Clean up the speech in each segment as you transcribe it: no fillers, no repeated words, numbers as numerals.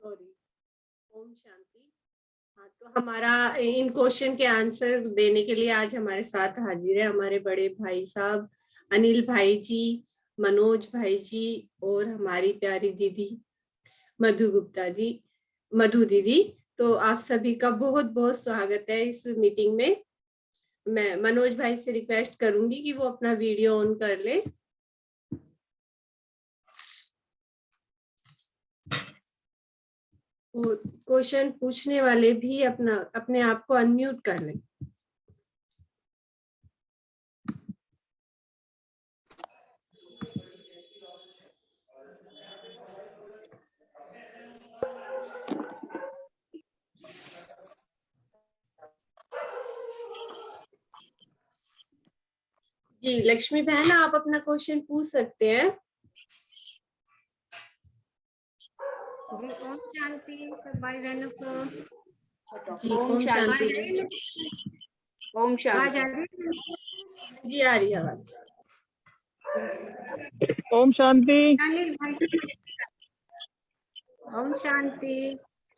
Sorry, Om Shanti. हाँ, तो हमारा इन क्वेश्चन के आंसर देने के लिए आज हमारे साथ हाजिर है हमारे बड़े भाई साहब अनिल भाई जी, मनोज भाई जी और हमारी प्यारी दीदी मधु गुप्ता जी, मधु दीदी। तो आप सभी का बहुत बहुत स्वागत है इस मीटिंग में। मैं मनोज भाई से रिक्वेस्ट करूंगी कि वो अपना वीडियो ऑन कर ले। और क्वेश्चन पूछने वाले भी अपने आप को अनम्यूट कर लें। जी लक्ष्मी बहन, आप अपना क्वेश्चन पूछ सकते हैं। जी ओम शांति सब भाई बहनों को। जी ओम शांति। ओम आवाज शांति। आ रही है? जी आ रही है आवाज। ओम शांति। अनिल भाई से ओम शांति।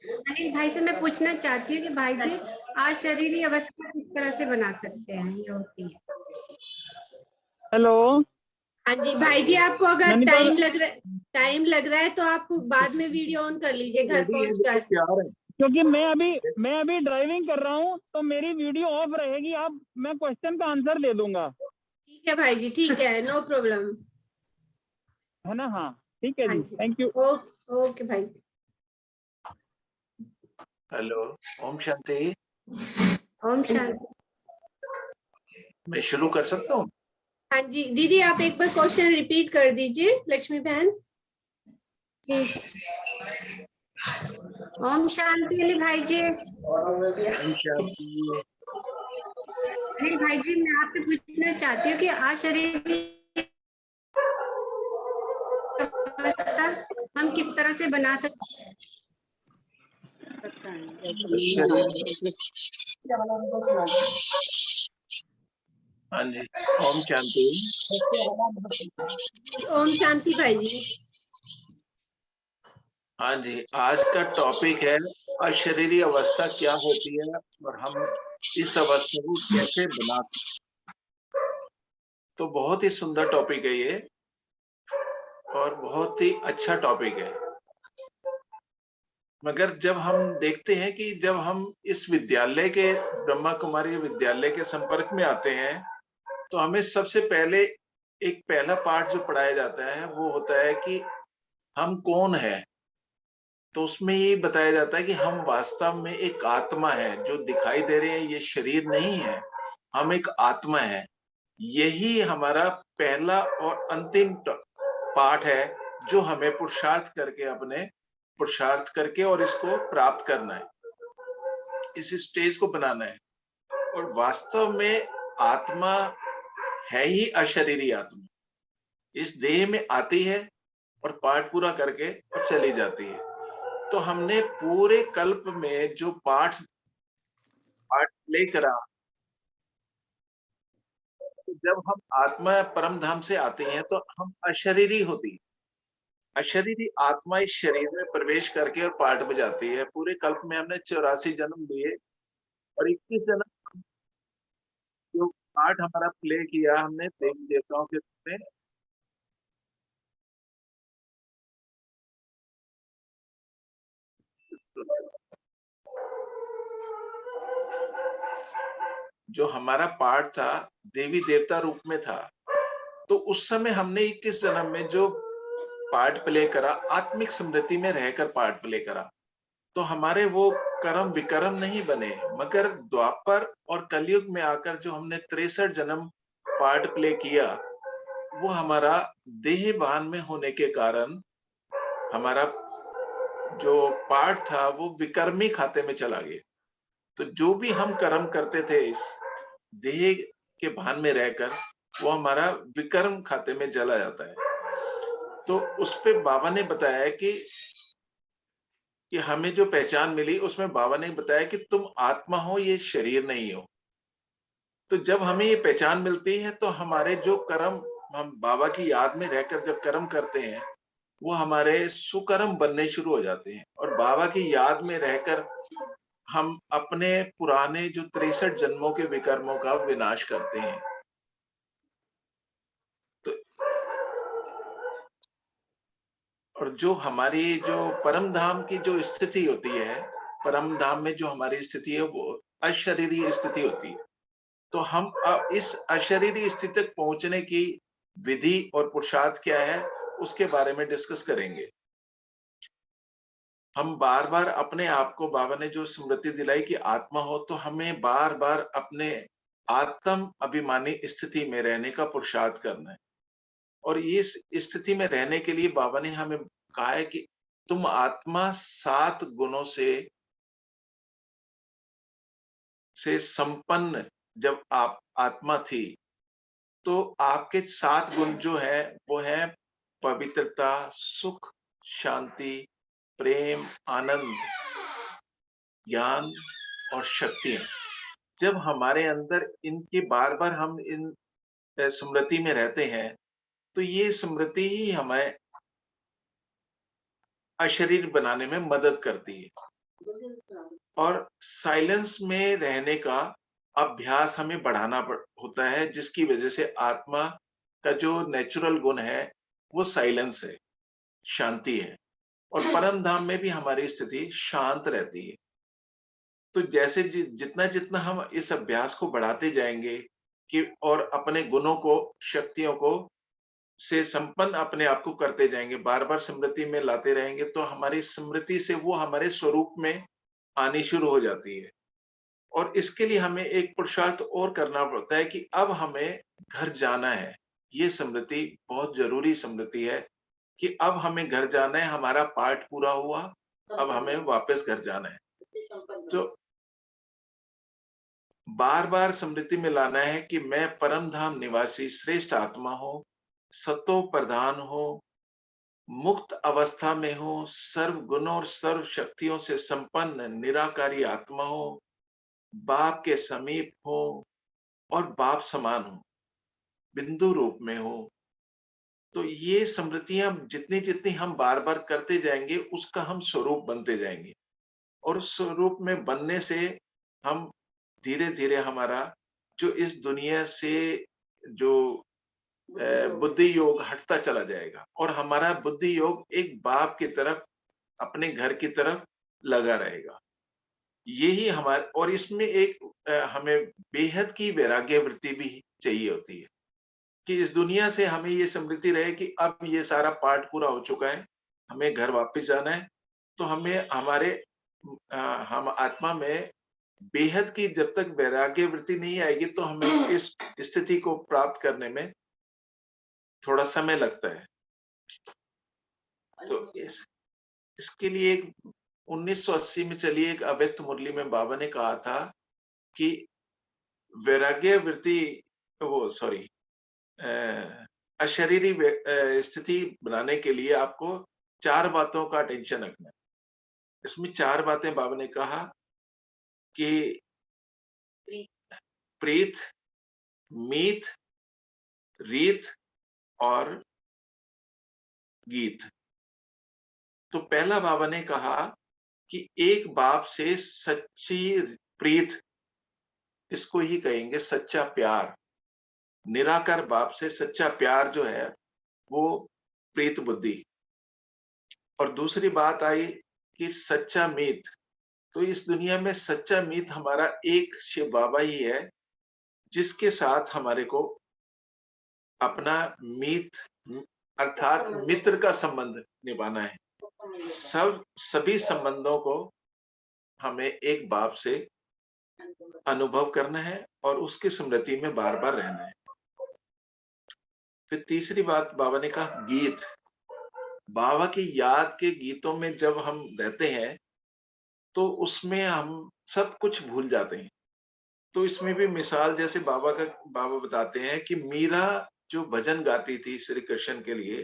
अनिल भाई से मैं पूछना चाहती हूँ कि भाई जी आज शरीरी अवस्था किस तरह से बना सकते हैं, ये होती है। हेलो। हाँ जी भाई जी, आपको अगर नैनीताल। टाइम लग रहा है तो आप बाद में वीडियो ऑन कर लीजिए घर पहुंचकर। क्योंकि मैं अभी ड्राइविंग कर रहा हूँ तो मेरी वीडियो ऑफ रहेगी। मैं क्वेश्चन का आंसर दे दूंगा। ठीक है भाई जी, ठीक है, नो प्रॉब्लम है ना? हाँ ठीक है हाँ जी, जी, थैंक यू। ओके भाई। हेलो, ओम शांति। ओम शांति। मैं शुरू कर सकता हूँ? हाँ जी दीदी, आप एक बार क्वेश्चन रिपीट कर दीजिए लक्ष्मी बहन। जी ओम शांति अनिल भाई जी। ओम शांति। अनिल भाई जी मैं आपसे पूछना चाहती हूँ कि आज शरीर की अवस्था हम किस तरह से बना सकते हैं। हाँ जी, ओम शांति। ओम शांति भाई जी। हाँ जी, आज का टॉपिक है अशरीरी अवस्था क्या होती है और हम इस अवस्था को कैसे बना सकते। तो बहुत ही सुंदर टॉपिक है ये और बहुत ही अच्छा टॉपिक है। मगर जब हम देखते हैं कि जब हम इस विद्यालय के ब्रह्मा कुमारी विद्यालय के संपर्क में आते हैं तो हमें सबसे पहले एक पहला पाठ जो पढ़ाया जाता है वो होता है कि हम कौन है। तो उसमें ये बताया जाता है कि हम वास्तव में एक आत्मा है, जो दिखाई दे रहे हैं ये शरीर नहीं है, हम एक आत्मा है। यही हमारा पहला और अंतिम पाठ है जो हमें पुरुषार्थ करके और इसको प्राप्त करना है, इस स्टेज को बनाना है। और वास्तव में आत्मा है ही अशरीरी आत्मा, इस देह में आती है और पाठ पूरा करके और चली जाती है। तो हमने पूरे कल्प में जो पाठ लेकर जब हम आत्मा परम धाम से आते हैं तो हम अशरीरी होती है। अशरीरी आत्मा इस शरीर में प्रवेश करके और पाठ बजाती है। पूरे कल्प में हमने 84 जन्म लिए और 21 जन्म जो पाठ हमारा प्ले किया हमने देवी देवताओं के रूप में। जो हमारा पाठ था देवी देवता रूप में था। तो उस समय हमने 21 जन्म में जो पार्ट प्ले करा, आत्मिक स्मृति में रहकर पार्ट प्ले करा, तो हमारे वो कर्म विकर्म नहीं बने। मगर द्वापर और कलयुग में आकर जो हमने 63 जन्म पार्ट प्ले किया, वो हमारा देह भान में होने के कारण हमारा जो पार्ट था वो विकर्मी खाते में चला गया। तो जो भी हम कर्म करते थे इस देह के भान में रहकर, वो हमारा विकर्म खाते में चला जाता है। तो उस पे बाबा ने बताया कि हमें जो पहचान मिली उसमें बाबा ने बताया कि तुम आत्मा हो, ये शरीर नहीं हो। तो जब हमें ये पहचान मिलती है तो हमारे जो कर्म हम बाबा की याद में रहकर जब कर्म करते हैं वो हमारे सुकर्म बनने शुरू हो जाते हैं और बाबा की याद में रहकर हम अपने पुराने जो 63 जन्मों के विकर्मों का विनाश करते हैं। तो और जो हमारी जो परम धाम की जो स्थिति होती है, परम धाम में जो हमारी स्थिति है वो अशरीरी स्थिति होती है। तो हम इस अशरीरी स्थिति तक पहुंचने की विधि और पुरुषार्थ क्या है, उसके बारे में डिस्कस करेंगे। हम बार बार अपने आप को, बाबा ने जो स्मृति दिलाई कि आत्मा हो, तो हमें बार बार अपने आत्म अभिमानी स्थिति में रहने का पुरुषार्थ करना है। और इस स्थिति में रहने के लिए बाबा ने हमें कहा है कि तुम आत्मा 7 गुणों से संपन्न जब आप आत्मा थी, तो आपके 7 गुण जो है वो है पवित्रता, सुख, शांति, प्रेम, आनंद, ज्ञान और शक्तियां। जब हमारे अंदर इनकी बार बार हम इन स्मृति में रहते हैं, तो ये स्मृति ही हमें अशरीर बनाने में मदद करती है और साइलेंस में रहने का अभ्यास हमें बढ़ाना होता है, जिसकी वजह से आत्मा का जो नेचुरल गुण है वो साइलेंस है, शांति है। और परम धाम में भी हमारी स्थिति शांत रहती है। तो जैसे जितना जितना हम इस अभ्यास को बढ़ाते जाएंगे कि और अपने गुणों को, शक्तियों को से संपन्न अपने आप को करते जाएंगे, बार बार स्मृति में लाते रहेंगे, तो हमारी स्मृति से वो हमारे स्वरूप में आनी शुरू हो जाती है। और इसके लिए हमें एक पुरुषार्थ और करना पड़ता है कि अब हमें घर जाना है। ये स्मृति बहुत जरूरी स्मृति है कि अब हमें घर जाना है, हमारा पाठ पूरा हुआ, अब हमें वापस घर जाना है। तो बार बार स्मृति में लाना है कि मैं परम धाम निवासी श्रेष्ठ आत्मा हूं, सतो प्रधान हो, मुक्त अवस्था में हो, सर्व गुणों और सर्व शक्तियों से संपन्न निराकारी आत्मा हो, बाप के समीप हो और बाप समान हो, बिंदु रूप में हो। तो ये स्मृतियां जितनी जितनी हम बार बार करते जाएंगे, उसका हम स्वरूप बनते जाएंगे और स्वरूप में बनने से हम धीरे धीरे हमारा जो इस दुनिया से जो बुद्धि योग हटता चला जाएगा और हमारा बुद्धि योग एक बाप की तरफ, अपने घर की तरफ लगा रहेगा। यही हमारे, और इसमें एक हमें बेहद की वैराग्य वृत्ति भी चाहिए होती है कि इस दुनिया से हमें ये स्मृति रहे कि अब ये सारा पाठ पूरा हो चुका है, हमें घर वापस जाना है। तो हमें हमारे हम आत्मा में बेहद की जब तक वैराग्य वृत्ति नहीं आएगी, तो हमें इस स्थिति को प्राप्त करने में थोड़ा समय लगता है। तो इसके लिए एक 1980 में चली एक अव्यक्त मुरली में बाबा ने कहा था कि वैराग्य वृत्ति, वो सॉरी अशरीरी स्थिति बनाने के लिए आपको 4 बातों का अटेंशन रखना है। इसमें 4 बातें बाबा ने कहा कि प्रीत, मीत, रीत और गीत। तो पहला बाबा ने कहा कि एक बाप से सच्ची प्रीत, इसको ही कहेंगे सच्चा प्यार। निराकार बाप से सच्चा प्यार जो है वो प्रीत बुद्धि। और दूसरी बात आई कि सच्चा मीत। तो इस दुनिया में सच्चा मीत हमारा एक शिव बाबा ही है, जिसके साथ हमारे को अपना मीत अर्थात मित्र का संबंध निभाना है। सभी संबंधों को हमें एक बाप से अनुभव करना है और उसकी स्मृति में बार बार रहना है। फिर तीसरी बात बाबा ने कहा गीत। बाबा की याद के गीतों में जब हम रहते हैं तो उसमें हम सब कुछ भूल जाते हैं। तो इसमें भी मिसाल जैसे बाबा बताते हैं कि मीरा जो भजन गाती थी श्री कृष्ण के लिए,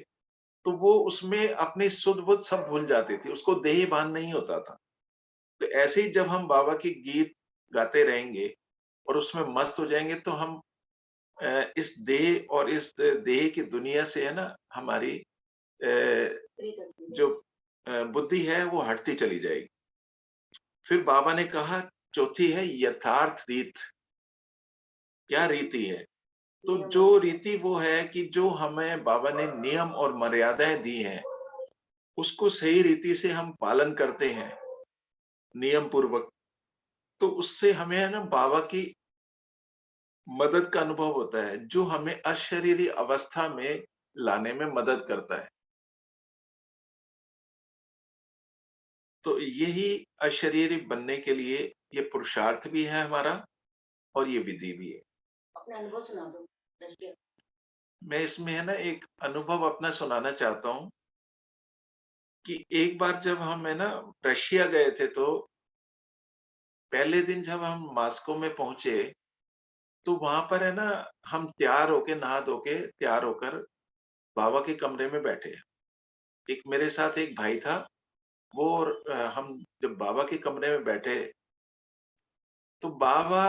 तो वो उसमें अपनी सुध बुध सब भूल जाती थी, उसको देह भान नहीं होता था। तो ऐसे ही जब हम बाबा की गीत गाते रहेंगे और उसमें मस्त हो जाएंगे, तो हम इस देह और इस देह की दुनिया से है ना, हमारी जो बुद्धि है वो हटती चली जाएगी। फिर बाबा ने कहा चौथी है यथार्थ रीत। क्या रीति है? तो जो रीति वो है कि जो हमें बाबा ने नियम और मर्यादाएं दी हैं, उसको सही रीति से हम पालन करते हैं नियम पूर्वक, तो उससे हमें है ना बाबा की मदद का अनुभव होता है, जो हमें अशरीरी अवस्था में लाने में मदद करता है। तो यही अशरीरी बनने के लिए ये पुरुषार्थ भी है हमारा और ये विधि भी है। अपना अनुभव सुना दो। मैं इसमें है ना एक अनुभव अपना सुनाना चाहता हूँ कि एक बार जब हम है ना रशिया गए थे, तो पहले दिन जब हम मॉस्को में पहुंचे, तो वहां पर है ना हम तैयार होके नहा धो के तैयार होकर बाबा के कमरे में बैठे। एक मेरे साथ एक भाई था, वो और हम जब बाबा के कमरे में बैठे, तो बाबा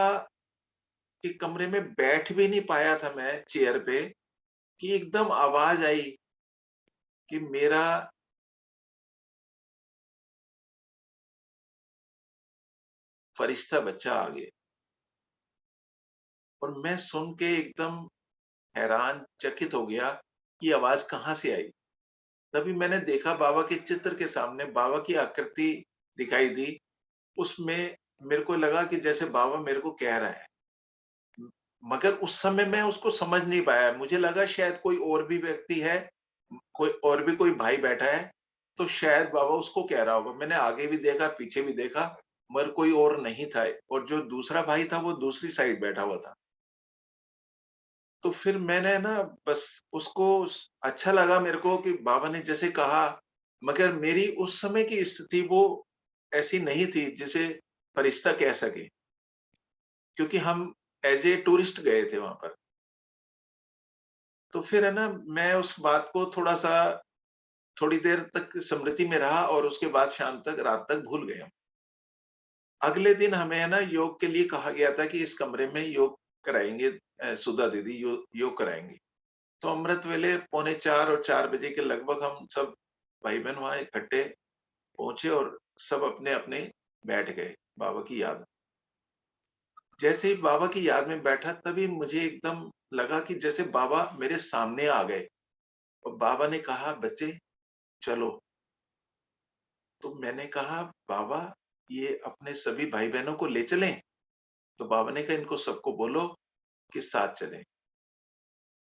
के कमरे में बैठ भी नहीं पाया था मैं चेयर पे, कि एकदम आवाज आई कि मेरा फरिश्ता बच्चा आ गया। और मैं सुन के एकदम हैरान चकित हो गया कि आवाज कहाँ से आई। तभी मैंने देखा बाबा के चित्र के सामने बाबा की आकृति दिखाई दी। उसमें मेरे को लगा कि जैसे बाबा मेरे को कह रहा है, मगर उस समय मैं उसको समझ नहीं पाया। मुझे लगा शायद कोई और भी व्यक्ति है, कोई और भी कोई भाई बैठा है, तो शायद बाबा उसको कह रहा होगा। मैंने आगे भी देखा, पीछे भी देखा, मगर कोई और नहीं था, और जो दूसरा भाई था वो दूसरी साइड बैठा हुआ था। तो फिर मैंने ना बस उसको अच्छा लगा मेरे को कि बाबा ने जैसे कहा, मगर मेरी उस समय की स्थिति वो ऐसी नहीं थी जिसे फरिश्ता कह सके, क्योंकि हम एज ए टूरिस्ट गए थे वहां पर। तो फिर है ना मैं उस बात को थोड़ा-सा थोड़ी देर तक स्मृति में रहा और उसके बाद शाम तक रात तक भूल गया। अगले दिन हमें है ना योग के लिए कहा गया था कि इस कमरे में योग कराएँगे, सुधा दीदी योग कराएँगी। तो अमृत वेले पौने 4 और 4 बजे के लगभग हम सब भाई-बहन वहाँ इकट्ठे पहुँचे और सब अपने-अपने बैठ गए बाबा की याद में। जैसे ही बाबा की याद में बैठा, तभी मुझे एकदम लगा कि जैसे बाबा मेरे सामने आ गए और बाबा ने कहा बच्चे चलो। तो मैंने कहा बाबा ये अपने सभी भाई-बहनों को ले चलें? तो बाबा ने कहा इनको सबको बोलो कि साथ चलें,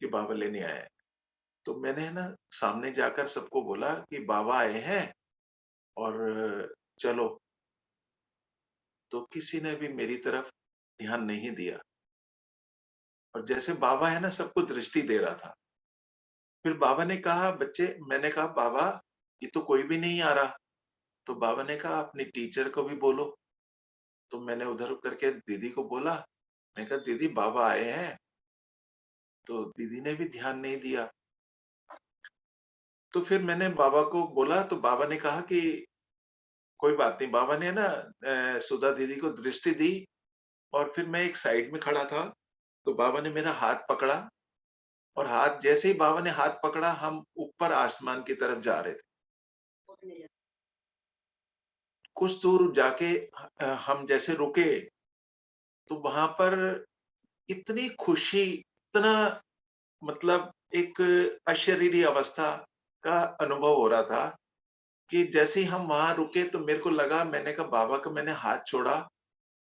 कि बाबा लेने आए हैं। तो मैंने है ना सामने जाकर सबको बोला कि बाबा आए हैं और चलो। तो किसी ने भी मेरी तरफ ध्यान नहीं दिया, और जैसे बाबा है ना सबको दृष्टि दे रहा था। फिर बाबा ने कहा बच्चे, मैंने कहा बाबा ये तो कोई भी नहीं आ रहा। तो बाबा ने कहा अपनी टीचर को भी बोलो। तो मैंने उधर करके दीदी को बोला, मैंने कहा दीदी बाबा आए हैं। तो दीदी ने भी ध्यान नहीं दिया। तो फिर मैंने बाबा को बोला, तो बाबा ने कहा कि कोई बात नहीं। बाबा ने ना सुधा दीदी को दृष्टि दी, और फिर मैं एक साइड में खड़ा था, तो बाबा ने मेरा हाथ पकड़ा, और हाथ जैसे ही बाबा ने हाथ पकड़ा, हम ऊपर आसमान की तरफ जा रहे थे। कुछ दूर जाके हम जैसे रुके, तो वहां पर इतनी खुशी, इतना मतलब एक अशरीरी अवस्था का अनुभव हो रहा था कि जैसे ही हम वहां रुके, तो मेरे को लगा, मैंने कहा बाबा का मैंने हाथ छोड़ा,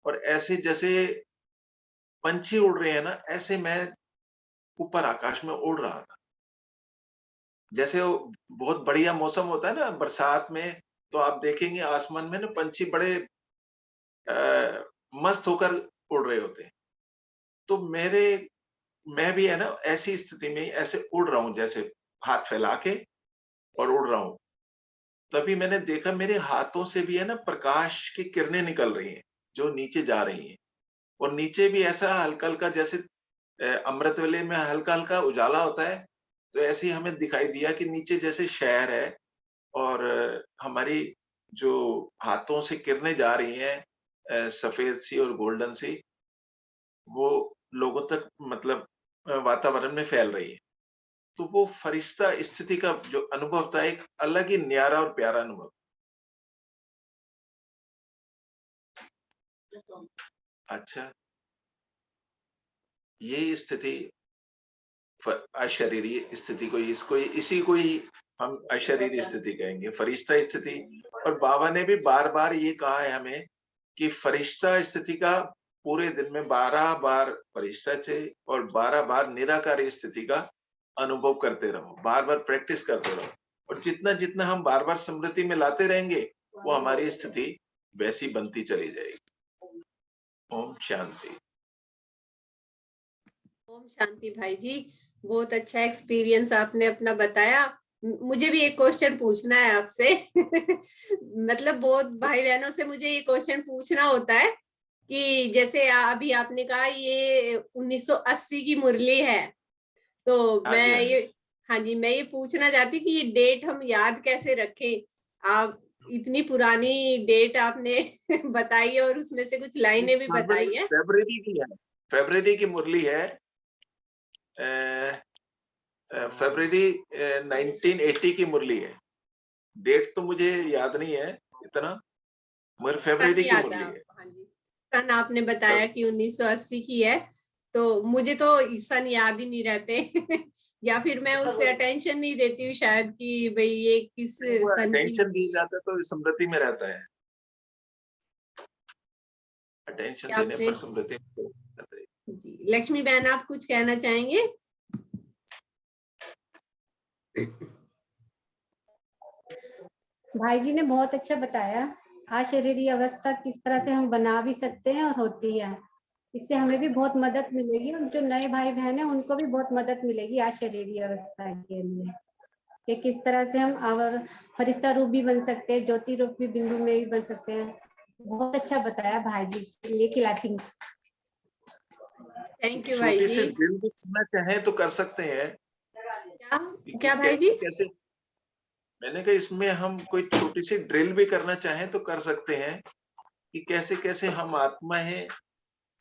और ऐसे जैसे पंछी उड़ रहे हैं ना, ऐसे मैं ऊपर आकाश में उड़ रहा था। जैसे वो बहुत बढ़िया मौसम होता है ना बरसात में, तो आप देखेंगे आसमान में ना पंछी बड़े मस्त होकर उड़ रहे होते हैं। तो मैं भी है ना ऐसी स्थिति में ऐसे उड़ रहा हूँ, जैसे हाथ फैला के और उड़ रहा हूँ। तभी मैंने देखा मेरे हाथों से भी है ना प्रकाश की किरणें निकल रही हैं, जो नीचे जा रही हैं। और नीचे भी ऐसा हल्का-हल्का जैसे अमृत वेले में हल्का-हल्का उजाला होता है, तो ऐसे ही हमें दिखाई दिया कि नीचे जैसे शहर है, और हमारी जो हाथों से किरणें जा रही हैं, सफेद सी और गोल्डन सी, वो लोगों तक मतलब वातावरण में फैल रही है। तो वो फरिश्ता स्थिति का जो अनुभव होता है, एक अलग ही न्यारा और प्यारा अनुभव। अच्छा, ये स्थिति अशरीरी स्थिति को, इसको इसी को ही हम अशरीरी स्थिति कहेंगे, फरिश्ता स्थिति। और बाबा ने भी बार बार ये कहा है हमें कि फरिश्ता स्थिति का पूरे दिन में 12 बार फरिश्ता से और 12 बार निराकारी स्थिति का अनुभव करते रहो, बार बार प्रैक्टिस करते रहो। और जितना जितना हम बार बार स्मृति में लाते रहेंगे, वो हमारी स्थिति वैसी बनती चली जाएगी। ओम शांति। ओम शांति भाई जी, बहुत अच्छा एक्सपीरियंस आपने अपना बताया। मुझे भी एक क्वेश्चन पूछना है आपसे। मतलब बहुत भाई बहनों से मुझे ये क्वेश्चन पूछना होता है कि जैसे अभी आपने कहा ये 1980 की मुरली है, तो मैं ये, हाँ जी, मैं ये पूछना चाहती कि ये डेट हम याद कैसे रखें। आप इतनी पुरानी डेट आपने बताई और उसमें से कुछ लाइनें भी बताई है। फरवरी की है, फरवरी की मुरली है, फरवरी 1980 की मुरली है। डेट तो मुझे याद नहीं है इतना, मगर फरवरी की मुरली है। हाँ जी, सन आपने बताया कि 1980 की है, तो मुझे तो सन याद ही नहीं रहते। या फिर मैं उस पर अटेंशन नहीं देती हूँ शायद कि भाई ये किस सन की। अटेंशन दिया जाता है तो स्मृति में रहता है, अटेंशन देने पर स्मृति में रहता है। जी, लक्ष्मी बहन आप कुछ कहना चाहेंगे? भाई जी ने बहुत अच्छा बताया, अशरीरी अवस्था किस तरह से हम बना भी सकते हैं और होती है। इससे हमें भी बहुत मदद मिलेगी और जो नए भाई बहन है उनको भी बहुत मदद मिलेगी अशरीरी अवस्था के लिए, कि किस तरह से हम और फरिश्ता रूप भी बन सकते हैं, ज्योति रूप भी बिंदु में भी बन सकते हैं। बहुत अच्छा बताया भाई जी के लिए, क्लैपिंग। थैंक यू भाई जी। ड्रिल भी करना चाहे तो कर सकते हैं। क्या भाई जी? कैसे मैंने कहा इसमें हम कोई छोटी सी ड्रिल भी करना चाहें तो कर सकते हैं कि कैसे कैसे हम आत्मा है,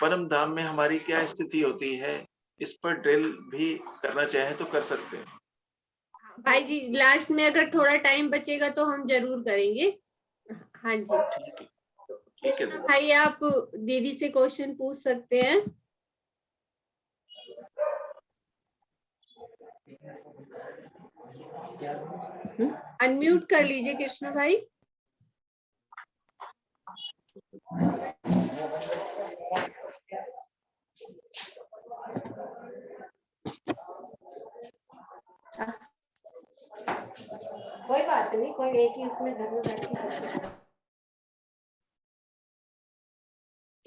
परम धाम में हमारी क्या स्थिति होती है, इस पर ड्रिल भी करना चाहे तो कर सकते हैं। भाई जी लास्ट में अगर थोड़ा टाइम बचेगा तो हम जरूर करेंगे। हाँ जी, ठीक है। भाई आप दीदी से क्वेश्चन पूछ सकते हैं। अनम्यूट कर लीजिए कृष्णा भाई। कोई बात नहीं, कोई एक ही उसमें घर में बैठ के कर सकते हैं।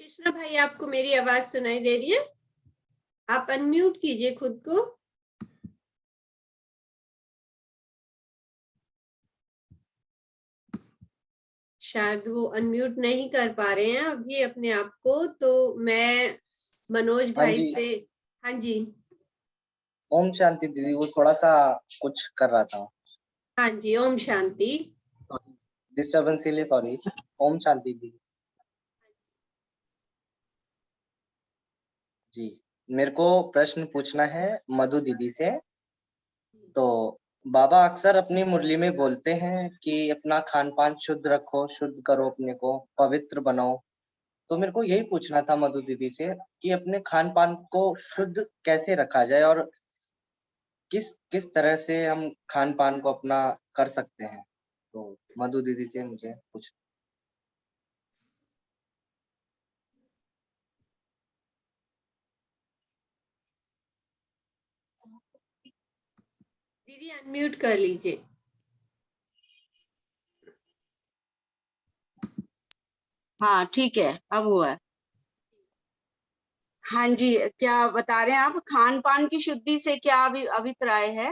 कृष्णा भाई आपको मेरी आवाज सुनाई दे रही है? आप अनम्यूट कीजिए खुद को। शायद वो अनम्यूट नहीं कर पा रहे हैं अभी अपने आप को, तो मैं मनोज भाई से। हाँ जी, ओम शांति दीदी, वो थोड़ा सा कुछ कर रहा था। हाँ जी, ओम शांति। डिस्टर्बेंस के लिए सॉरी। ओम शांति दीदी जी, मेरे को प्रश्न पूछना है मधु दीदी से। तो बाबा अक्सर अपनी मुरली में बोलते हैं कि अपना खान पान शुद्ध रखो, शुद्ध करो, अपने को पवित्र बनाओ। तो मेरे को यही पूछना था मधु दीदी से कि अपने खान पान को शुद्ध कैसे रखा जाए और किस किस तरह से हम खान पान को अपना कर सकते हैं। तो मधु दीदी से मुझे पूछ। दीदी अनम्यूट कर लीजिए। हाँ ठीक है, अब हुआ है। हाँ जी, क्या बता रहे हैं आप? खान पान की शुद्धि से क्या अभिप्राय है?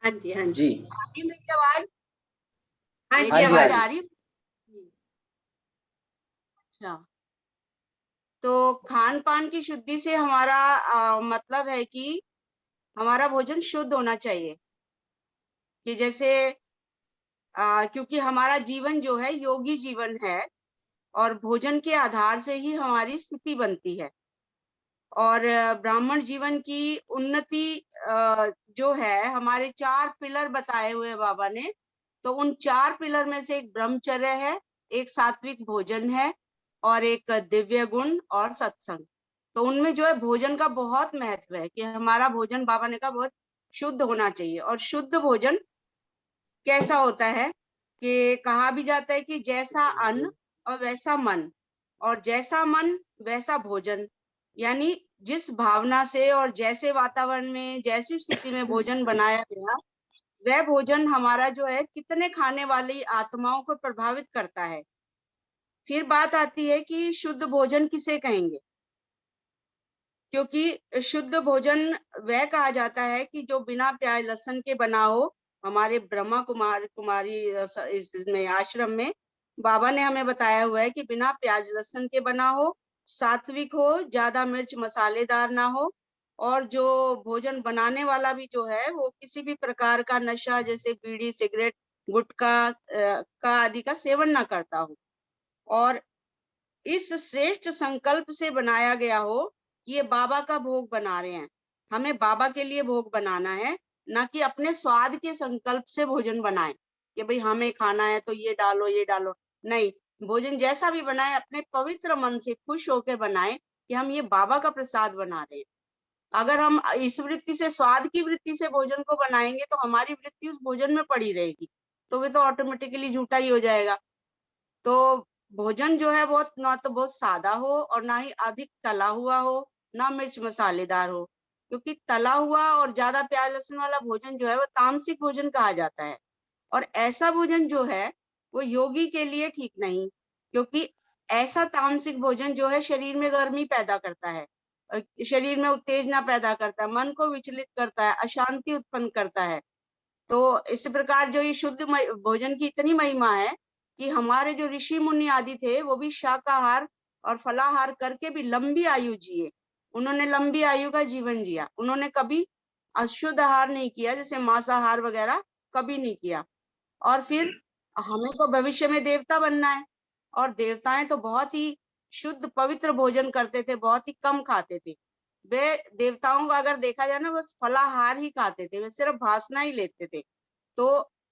हाँ जी, हाँ जी, आ रही मेरी आवाज? हाँ मेरी जी, आवाज आवाज आ रही? अच्छा, तो खान पान की शुद्धि से हमारा मतलब है कि हमारा भोजन शुद्ध होना चाहिए। कि जैसे क्योंकि हमारा जीवन जो है योगी जीवन है और भोजन के आधार से ही हमारी स्थिति बनती है। और ब्राह्मण जीवन की उन्नति जो है, हमारे 4 पिलर बताए हुए हैं बाबा ने। तो उन 4 पिलर में से एक ब्रह्मचर्य है, एक सात्विक भोजन है और एक दिव्य गुण और सत्संग। तो उनमें जो है भोजन का बहुत महत्व है कि हमारा भोजन, बाबा ने कहा, बहुत शुद्ध होना चाहिए। और शुद्ध भोजन कैसा होता है कि कहा भी जाता है कि जैसा अन्न और वैसा मन, और जैसा मन वैसा भोजन। यानी जिस भावना से और जैसे वातावरण में, जैसी स्थिति में भोजन बनाया गया, वह भोजन हमारा जो है कितने खाने वाली आत्माओं को प्रभावित करता है। फिर बात आती है कि शुद्ध भोजन किसे कहेंगे, क्योंकि शुद्ध भोजन वह कहा जाता है कि जो बिना प्याज लहसुन के बना हो। हमारे ब्रह्मा कुमारी इसमें आश्रम में बाबा ने हमें बताया हुआ है कि बिना प्याज लहसुन के बना हो, सात्विक हो, ज्यादा मिर्च मसालेदार ना हो, और जो भोजन बनाने वाला भी जो है वो किसी भी प्रकार का नशा जैसे बीड़ी, सिगरेट, गुटखा का आदि का सेवन ना करता हो, और इस श्रेष्ठ संकल्प से बनाया गया हो कि ये बाबा का भोग बना रहे हैं। हमें बाबा के लिए भोग बनाना है, ना कि अपने स्वाद के संकल्प से भोजन बनाएं कि भाई हमें खाना है तो ये डालो ये डालो। नहीं, भोजन जैसा भी बनाए अपने पवित्र मन से खुश होकर बनाएं कि हम ये बाबा का प्रसाद बना रहे हैं। अगर हम इस वृत्ति से, स्वाद की वृत्ति से भोजन को बनाएंगे तो हमारी वृत्ति उस भोजन में पड़ी रहेगी, तो वे तो ऑटोमेटिकली झूठा ही हो जाएगा। तो भोजन जो है बहुत, ना तो बहुत सादा हो और ना ही अधिक तला हुआ हो, ना मिर्च मसालेदार हो, क्योंकि तला हुआ और ज्यादा प्याज लहसुन वाला भोजन जो है वो तामसिक भोजन कहा जाता है। और ऐसा भोजन जो है वो योगी के लिए ठीक नहीं, क्योंकि ऐसा तामसिक भोजन जो है शरीर में गर्मी पैदा करता है, शरीर में उत्तेजना पैदा करता है, मन को विचलित करता है, अशांति उत्पन्न करता है। तो इस प्रकार जो ये शुद्ध भोजन की इतनी महिमा है कि हमारे जो ऋषि मुनि आदि थे वो भी शाकाहार और फलाहार करके भी लंबी आयु जिए। उन्होंने लंबी आयु का जीवन जिया, उन्होंने कभी अशुद्ध आहार नहीं किया, जैसे मांसाहार वगैरह कभी नहीं किया। और फिर हमें तो भविष्य में देवता बनना है, और देवताएं तो बहुत ही शुद्ध पवित्र भोजन करते थे, बहुत ही कम खाते थे। वे देवताओं का अगर देखा जाए ना, बस फलाहार ही खाते थे, वे सिर्फ भासना ही लेते थे। तो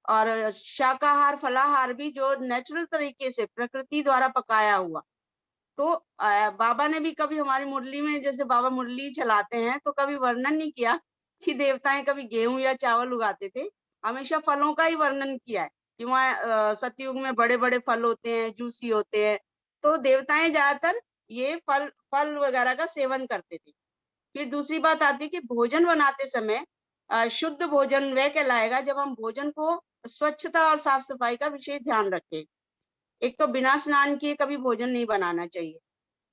और शाकाहार फलाहार भी जो नेचुरल तरीके से प्रकृति द्वारा पकाया हुआ। तो बाबा ने भी कभी हमारी मुरली में, जैसे बाबा मुरली चलाते हैं, तो कभी वर्णन नहीं किया कि देवताएं कभी गेहूं या चावल उगाते थे, हमेशा फलों का ही वर्णन किया है कि वहाँ सतयुग में बड़े बड़े फल होते हैं, जूसी होते हैं। तो देवताएं ज्यादातर ये फल वगैरह का सेवन करते थे। फिर दूसरी बात आती है कि भोजन बनाते समय शुद्ध भोजन वह कहलाएगा जब हम भोजन को स्वच्छता और साफ सफाई का विशेष ध्यान रखें। एक तो बिना स्नान किए कभी भोजन नहीं बनाना चाहिए,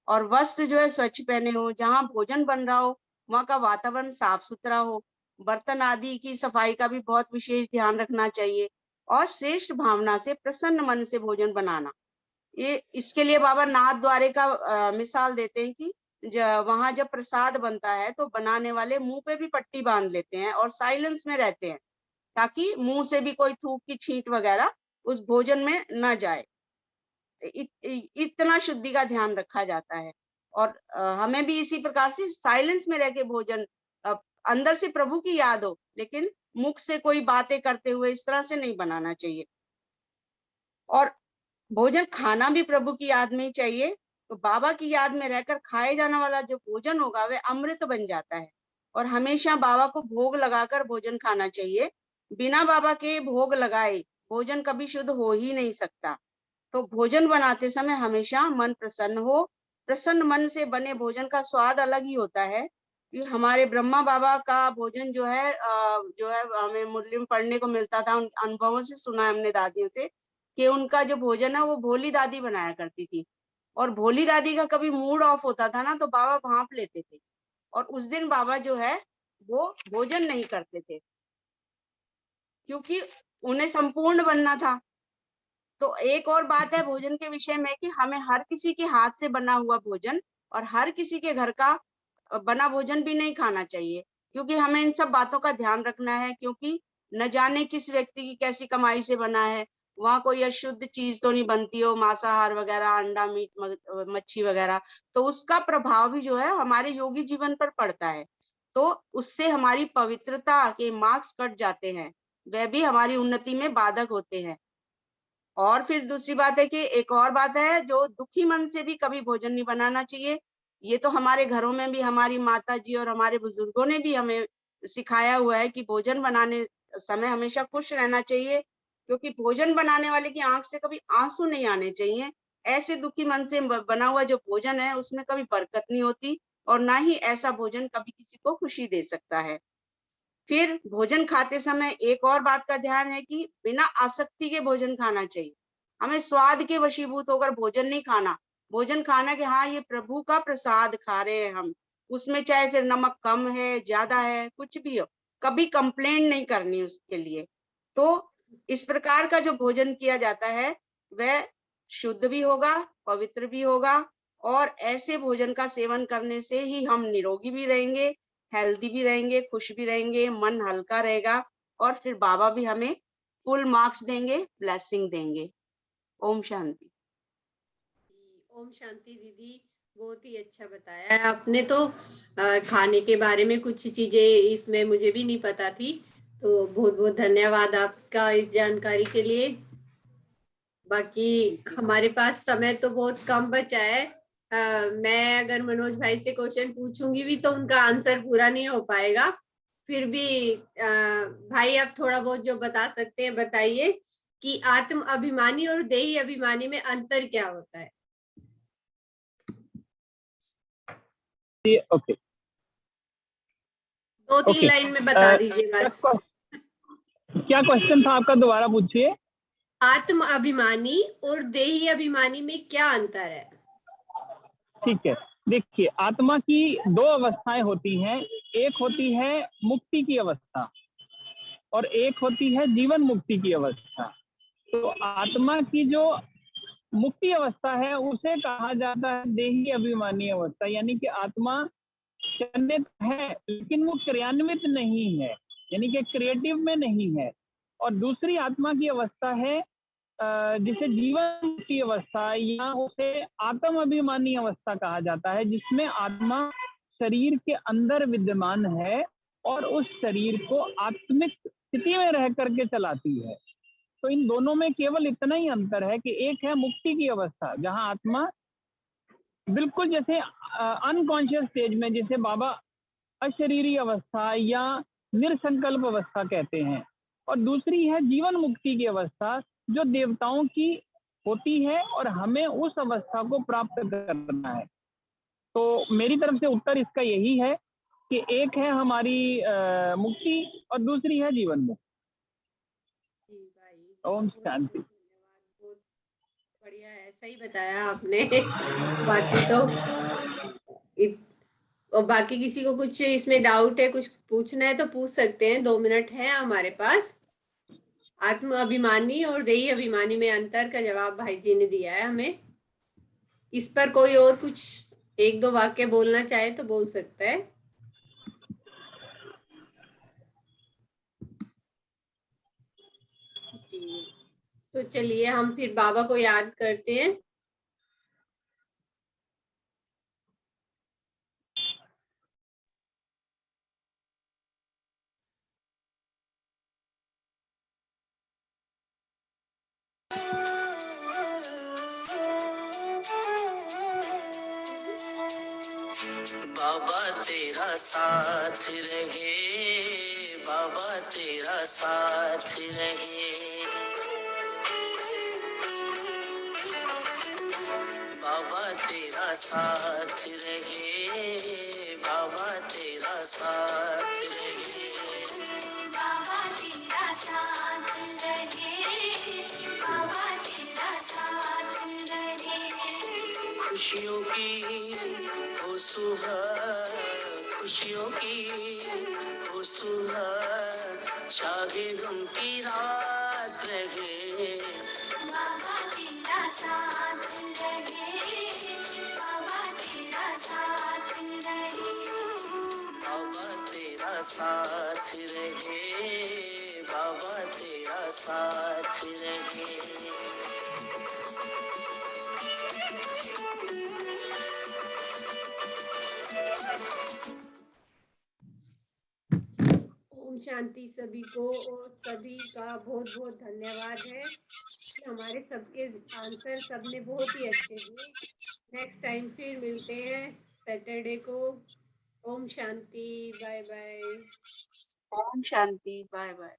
और वस्त्र जो है स्वच्छ पहने हो, जहाँ भोजन बन रहा हो वहाँ का वातावरण साफ सुथरा हो, बर्तन आदि की सफाई का भी बहुत विशेष ध्यान रखना चाहिए, और श्रेष्ठ भावना से प्रसन्न मन से भोजन बनाना। ये इसके लिए बाबा नाथ द्वारे का मिसाल देते हैं कि वहां जब प्रसाद बनता है तो बनाने वाले मुंह पे भी पट्टी बांध लेते हैं और साइलेंस में रहते हैं, ताकि मुंह से भी कोई थूक की छींट वगैरह उस भोजन में न जाए। इतना शुद्धि का ध्यान रखा जाता है। और हमें भी इसी प्रकार से साइलेंस में रह के भोजन, अंदर से प्रभु की याद हो, लेकिन मुख से कोई बातें करते हुए इस तरह से नहीं बनाना चाहिए। और भोजन खाना भी प्रभु की याद में ही चाहिए। तो बाबा की याद में रहकर खाए जाने वाला जो भोजन होगा वह अमृत बन जाता है, और हमेशा बाबा को भोग लगाकर भोजन खाना चाहिए। बिना बाबा के भोग लगाए भोजन कभी शुद्ध हो ही नहीं सकता। तो भोजन बनाते समय हमेशा मन प्रसन्न हो। प्रसन्न मन से बने भोजन का स्वाद अलग ही होता है। कि हमारे ब्रह्मा बाबा का भोजन जो है हमें मुरली में पढ़ने को मिलता था, उन अनुभवों से सुना है हमने दादियों से, कि उनका जो भोजन है वो भोली दादी बनाया करती थी, और भोली दादी का कभी मूड ऑफ होता था ना तो बाबा भांप लेते थे, और उस दिन बाबा जो है वो भोजन नहीं करते थे, क्योंकि उन्हें संपूर्ण बनना था। तो एक और बात है भोजन के विषय में कि हमें हर किसी के हाथ से बना हुआ भोजन और हर किसी के घर का बना भोजन भी नहीं खाना चाहिए, क्योंकि हमें इन सब बातों का ध्यान रखना है, क्योंकि न जाने किस व्यक्ति की कैसी कमाई से बना है, वहाँ कोई अशुद्ध चीज तो नहीं बनती हो, मांसाहार वगैरह, अंडा, मीट, मच्छी वगैरह, तो उसका प्रभाव भी जो है हमारे योगी जीवन पर पड़ता है। तो उससे हमारी पवित्रता के मार्क्स कट जाते हैं, वह भी हमारी उन्नति में बाधक होते हैं। और फिर दूसरी बात है कि एक और बात है, जो दुखी मन से भी कभी भोजन नहीं बनाना चाहिए। ये तो हमारे घरों में भी हमारी माता जी और हमारे बुजुर्गों ने भी हमें सिखाया हुआ है कि भोजन बनाने समय हमेशा खुश रहना चाहिए, क्योंकि भोजन बनाने वाले की आंख से कभी आंसू नहीं आने चाहिए। ऐसे दुखी मन से बना हुआ जो भोजन है उसमें कभी बरकत नहीं होती, और ना ही ऐसा भोजन कभी किसी को खुशी दे सकता है। फिर भोजन खाते समय एक और बात का ध्यान है कि बिना आसक्ति के भोजन खाना चाहिए। हमें स्वाद के वशीभूत होकर भोजन नहीं खाना। भोजन खाना कि हाँ, ये प्रभु का प्रसाद खा रहे हैं हम, उसमें चाहे फिर नमक कम है, ज्यादा है, कुछ भी हो, कभी कंप्लेंट नहीं करनी उसके लिए। तो इस प्रकार का जो भोजन किया जाता है वह शुद्ध भी होगा, पवित्र भी होगा, और ऐसे भोजन का सेवन करने से ही हम निरोगी भी रहेंगे, हेल्दी भी रहेंगे, खुश भी रहेंगे, मन हल्का रहेगा, और फिर बाबा भी हमें फुल मार्क्स देंगे, ब्लेसिंग देंगे। ओम शांति। ओम शांति दीदी, बहुत ही अच्छा बताया है आपने। तो खाने के बारे में कुछ चीजें इसमें मुझे भी नहीं पता थी, तो बहुत बहुत धन्यवाद आपका इस जानकारी के लिए। बाकी हमारे पास समय तो बहुत कम बचा है। मैं अगर मनोज भाई से क्वेश्चन पूछूंगी भी तो उनका आंसर पूरा नहीं हो पाएगा। फिर भी भाई आप थोड़ा बहुत जो बता सकते हैं बताइए कि आत्म अभिमानी और देही अभिमानी में अंतर क्या होता है। ओके, 2-3 लाइन में बता दीजिए बस। क्या क्वेश्चन था आपका, दोबारा पूछिए। आत्म अभिमानी और देही अभिमानी में क्या अंतर है? ठीक है, देखिए, आत्मा की दो अवस्थाएं होती हैं। एक होती है मुक्ति की अवस्था और एक होती है जीवन मुक्ति की अवस्था। तो आत्मा की जो मुक्ति अवस्था है उसे कहा जाता है देही अभिमानी अवस्था, यानी कि आत्मा चयनित है लेकिन वो क्रियान्वित नहीं है, यानी कि क्रिएटिव में नहीं है। और दूसरी आत्मा की अवस्था है जिसे जीवन की अवस्था या उसे आत्म अभिमानी अवस्था कहा जाता है, जिसमें आत्मा शरीर के अंदर विद्यमान है और उस शरीर को आत्मिक स्थिति में रह करके चलाती है। तो इन दोनों में केवल इतना ही अंतर है कि एक है मुक्ति की अवस्था, जहां आत्मा बिल्कुल जैसे अनकॉन्शियस स्टेज में, जिसे बाबा अशरीरी अवस्था या निरसंकल्प अवस्था कहते हैं। और दूसरी है जीवन मुक्ति की अवस्था, जो देवताओं की होती है और हमें उस अवस्था को प्राप्त करना है। तो मेरी तरफ से उत्तर इसका यही है कि एक है हमारी मुक्ति और दूसरी है जीवन मुक्ति। ओम शांति। बहुत बढ़िया है, सही बताया आपने। बाकी तो और बाकी किसी को कुछ इसमें डाउट है, कुछ पूछना है तो पूछ सकते हैं, 2 मिनट है हमारे पास। आत्म अभिमानी और देही अभिमानी में अंतर का जवाब भाई जी ने दिया है हमें। इस पर कोई और कुछ 1-2 वाक्य बोलना चाहे तो बोल सकता है। जी, तो चलिए हम फिर बाबा को याद करते हैं। बाबा तेरा साथ रहे, बाबा तेरा साथ रहे, बाबा तेरा साथ रहे, बाबा तेरा साथ रहे, बाबा तेरा साथ रहे, बाबा तेरा साथ रहे। खुशियों की वो सुहाग, खुशियों की वो सुहाग, चाहे गम की रात रहे, बाबा तेरा साथ रहे, बाबा तेरा साथ रहे, बाबा तेरा साथ रहे, बाबा तेरा साथ रहे। शांति सभी को, और सभी का बहुत बहुत धन्यवाद है कि हमारे सबके आंसर सबने बहुत ही अच्छे दिए। नेक्स्ट टाइम फिर मिलते हैं सैटरडे को। Om Shanti, bye bye. Om Shanti, bye bye.